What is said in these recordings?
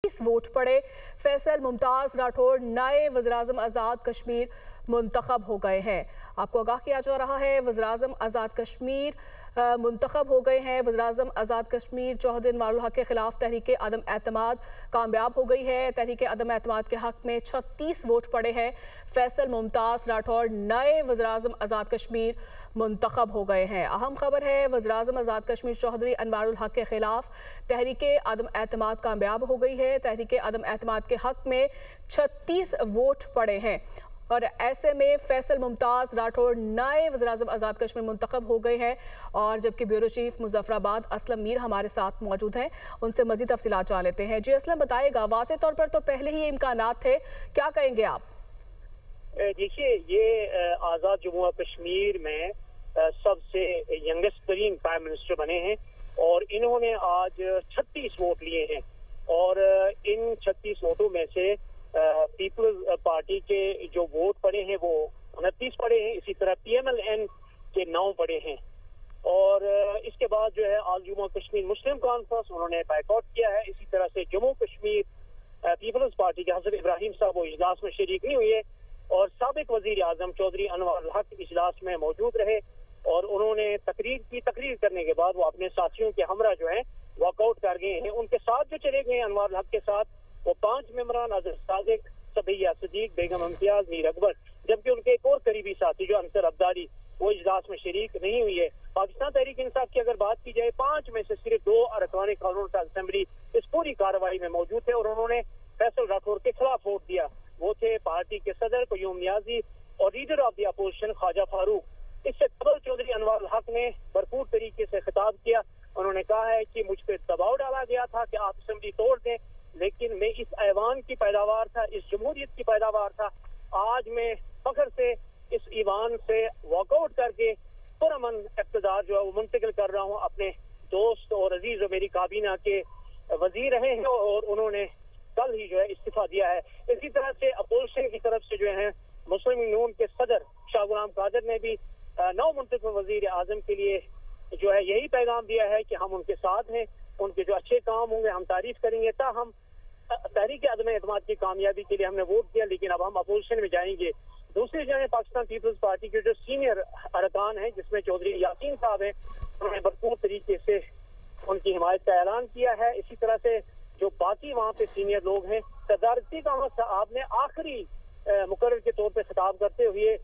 36 vote पड़े। फैसल मुमताज राठौर नए वज़ीर-ए-आज़म आज़ाद कश्मीर मुंतखब हो गए हैं। आपको आगाह किया जा रहा है वज़ीर-ए-आज़म आज़ाद कश्मीर मुंतखब हो गए हैं। वज़ीर-ए-आज़म आज़ाद कश्मीर चौधरी अनवारुल हक के खिलाफ तहरीक अदम एतमाद कामयाब हो गई है। तहरीक अदम एतमाद के हक में 36 वोट पड़े हैं। फैसल मुमताज राठौर नए वज़ीर-ए-आज़म आज़ाद कश्मीर मुंतखब हो गए हैं। अहम खबर है वज़ीर-ए-आज़म आज़ाद कश्मीर चौधरी अनवारुल हक के खिलाफ तहरीक अदम एतमाद कामयाब हो गई है। तहरीक अदम एतमाद के हक में 36 वोट पड़े हैं और ऐसे में फैसल मुमताज राठौर नए वज़ीर-ए-आज़म आज़ाद कश्मीर मुंतखब हो गए हैं। और जबकि ब्यूरो चीफ मुजफ्फराबाद असलम मीर हमारे साथ मौजूद हैं, उनसे मज़ीद तफसीलात जान लेते हैं। जी असलम, बताइएगा, वाज़े तौर पर तो पहले ही ये इम्कानात थे, क्या कहेंगे आप? देखिए, ये आज़ाद जम्मू कश्मीर में सबसे यंगेस्ट तरीन प्राइम मिनिस्टर बने हैं और इन्होंने आज 36 वोट लिए हैं और इन 36 वोटों में से पीपल्स पार्टी के जो वोट पड़े हैं वो 29 पड़े हैं। इसी तरह PMLN के 9 पड़े हैं और इसके बाद जो है ऑल जम्मू कश्मीर मुस्लिम कॉन्फ्रेंस उन्होंने बाइकआउट किया है। इसी तरह से जम्मू कश्मीर पीपल्स पार्टी के हज़रत इब्राहिम साहब वो इजलास में शरीक नहीं हुए और साबिक वजीर आजम चौधरी अनवारुल हक इजलास में मौजूद रहे और उन्होंने तकरीर करने के बाद वो अपने साथियों के हमरा जो है वॉकआउट कर गए हैं। उनके साथ जो चले गए अनवारुल हक के साथ वो 5 मेंबरान अजहर सादिक, सबैया सदीक, बेगम इम्तियाज, मीर अकबर, जबकि उनके एक और करीबी साथी जो अंसर अब्दाली वो इजलास में शरीक नहीं हुई है। पाकिस्तान तहरीक इंसाफ की अगर बात की जाए 5 में से सिर्फ 2 अरकान कानून असेंबली इस पूरी कार्रवाई में मौजूद थे और उन्होंने फैसल राठौर के खिलाफ वोट दिया। वो थे पार्टी के सदर क़य्यूम नियाज़ी और leader of the opposition Khwaja Farooq. इससे कबल चौधरी अनवारुल हक ने भरपूर तरीके से खिताब किया। उन्होंने कहा है कि मुझ पर दबाव डाला गया था कि आप असेंबली तोड़ दें, लेकिन मैं इस ऐवान की पैदावार था, इस जमहूरियत की पैदावार था। आज मैं फख्र से इस ईवान से वॉकआउट करके पुरअमन इक़्तिदार जो है वो मुंतकिल कर रहा हूँ। अपने दोस्त और अजीज और मेरी काबीना के वजीर रहे हैं और उन्होंने कल ही जो है इस्तीफा दिया है। इसी तरह से अपोजिशन की तरफ से जो है मुस्लिम नून के सदर शाह गुलाम कादर ने भी नौ मुंतखब वजीर आजम के लिए जो है यही पैगाम दिया है कि हम उनके साथ हैं, उनके जो अच्छे काम होंगे हम तारीफ करेंगे। हम तहरीक अदम एतमाद की कामयाबी के लिए हमने वोट दिया, लेकिन अब हम अपोजिशन में जाएंगे। दूसरी जो है पाकिस्तान पीपल्स पार्टी के जो सीनियर अरकान हैं जिसमें चौधरी यासीन साहब हैं, उन्होंने भरपूर तरीके से उनकी हिमायत का ऐलान किया है। इसी तरह से जो बाकी वहाँ पे सीनियर लोग हैं, सरदार रफीक अहमद साहब ने आखिरी मुकर्रर के तौर पे खिताब करते हुए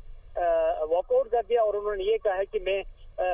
वॉकआउट कर दिया और उन्होंने ये कहा है कि मैं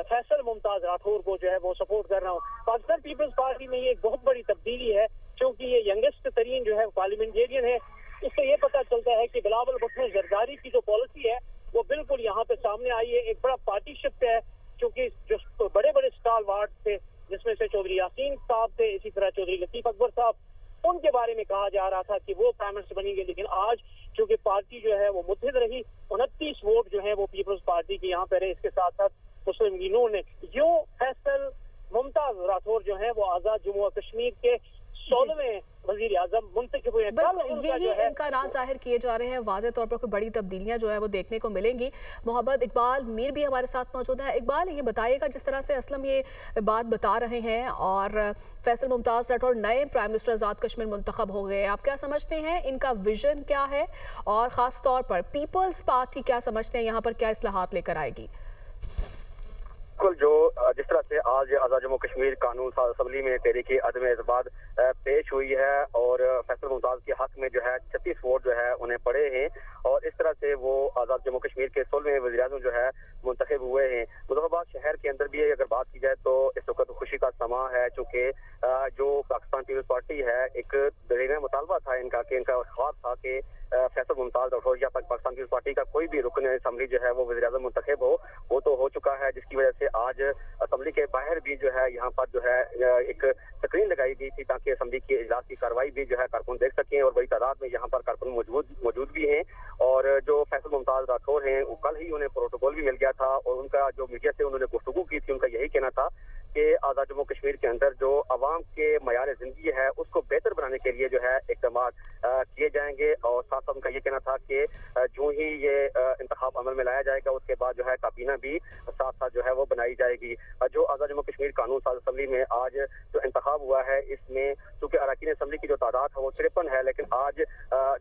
फैसल मुमताज राठौर को जो है वो सपोर्ट कर रहा हूँ। पाकिस्तान पीपल्स पार्टी में ये एक बहुत बड़ी तब्दीली है क्योंकि ये यंगेस्ट तरीन जो है पार्लियामेंटेरियन है। इससे ये पता चलता है कि बिलावल भुट्टो जरदारी की जो पॉलिसी है वो बिल्कुल यहाँ पे सामने आई है। एक बड़ा पार्टी शिफ्ट है क्योंकि जो बड़े बड़े स्टार वार्ड थे जिसमें से चौधरी यासीन साहब थे, इसी तरह चौधरी लतीफ अकबर साहब, उनके बारे में कहा जा रहा था कि वो प्राइम मिनिस्टर बनेंगे, लेकिन आज चूंकि पार्टी जो है वो मुत्तहिद रही, 29 वोट जो है वो पीपल्स पार्टी के यहाँ पे रहे। इसके साथ साथ मुस्लिम लीगों ने यूं फैसल मुमताज राठौर जो है वो आजाद जम्मू कश्मीर के 16वें वजीर आजम मुंतखब हुए। यही इम्कान जाहिर किए जा रहे हैं, वाज़े तौर पर कोई बड़ी तब्दीलियां जो है वो देखने को मिलेंगी। मोहम्मद इकबाल मीर भी हमारे साथ मौजूद है। इकबाल, ये बताइएगा, जिस तरह से असलम ये बात बता रहे हैं और फैसल मुमताज राठौर नए प्राइम मिनिस्टर आज़ाद कश्मीर मुंतखब हो गए, आप क्या समझते हैं, इनका विजन क्या है और ख़ास तौर पर पीपल्स पार्टी क्या समझते हैं, यहाँ पर क्या इस्लाहात लेकर आएगी? जो जिस तरह से आज आज़ाद जम्मू कश्मीर कानून असेंबली में तहरीक अदम एतमाद पेश हुई है और फैसल मुमताज के हक में जो है 36 वोट जो है उन्हें पड़े हैं और इस तरह से वो आज़ाद जम्मू कश्मीर के 16वें वज़ीर आज़म जो है मुंतखब हुए हैं। मुजफ्फराबाद शहर के अंदर भी अगर बात की जाए तो इस वक्त खुशी का समा है क्योंकि जो पाकिस्तान पीपल्स पार्टी है, एक दरीना मुतालबा था इनका कि इनका ख्वाब था कि फैसल मुमताज राठौर या पाकिस्तान पीपल्स पार्टी का कोई भी रुकन असेंबली जो है वो वज़ीर आज़म मुंतखब हो, वो तो हो चुका है, जिसकी वजह से आज असेंबली के बाहर भी जो है यहाँ पर जो है एक स्क्रीन लगाई गई थी ताकि असेंबली की इजलास की कार्रवाई भी जो है कारकुन देख सकें और बड़ी तादाद में यहाँ पर कारकुन मौजूद भी हैं। और जो फैसल मुमताज राठौर हैं वो कल ही उन्हें प्रोटोकॉल भी मिल गया था और उनका जो मीडिया से उन्होंने गुफ्तगू की थी, उनका यही कहना था कि आज़ाद जम्मू कश्मीर के अंदर जो अवाम के मयार ज़िंदगी है उसको बेहतर बनाने के लिए जो है इक़दाम किए जाएंगे। और साथ साथ उनका ये कहना था कि जो ही ये इंतखाब अमल में लाया जाएगा उसके बाद जो है काबीना भी साथ साथ जो है वो बनाई जाएगी। जो आज़ाद जम्मू कश्मीर कानून साज असम्बली में आज जो इंतखाब हुआ है इसमें चूंकि अरकान असम्बली की जो तादाद है वो 53 है, लेकिन आज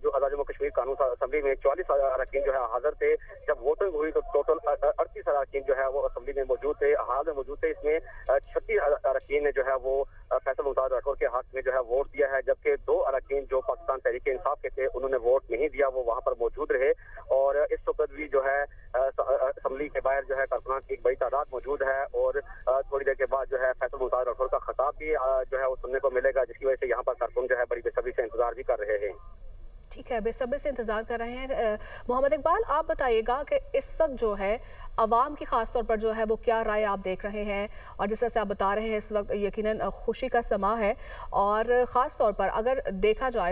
जो आज़ाद जम्मू कश्मीर कानून साज असम्बली में 44 अरकान जो है हाजिर थे। जब वोटिंग हुई तो टोटल 38 अरकान जो है वो असम्बली में मौजूद थे, हाल में मौजूद थे। इसमें 36 अरकान ने जो है वो फैसल मुमताज राठौर के हक में जो है वोट दिया है, जबकि 2 अरकान जो पाकिस्तान तहरीक इंसाफ के थे उन्होंने वोट नहीं दिया, वो वहाँ पर मौजूद रहे। और इस वक्त भी जो है असम्बली के बाहर जो है कारकुनान की एक बड़ी तादाद मौजूद है और थोड़ी देर के बाद जो है फैसल मुमताज राठौर का खिताब भी जो है वो सुनने को मिलेगा, जिसकी वजह से यहाँ पर कारकुन जो है बड़ी बेसब्री से इंतजार भी कर रहे हैं। ठीक है, बेसब्री से इंतजार कर रहे हैं। मोहम्मद इकबाल, आप बताइएगा कि इस वक्त जो है अवाम की खास तौर पर जो है वो क्या राय आप देख रहे हैं, और जिस तरह से आप बता रहे हैं इस वक्त यकीनन खुशी का समा है, और ख़ास तौर पर अगर देखा जाए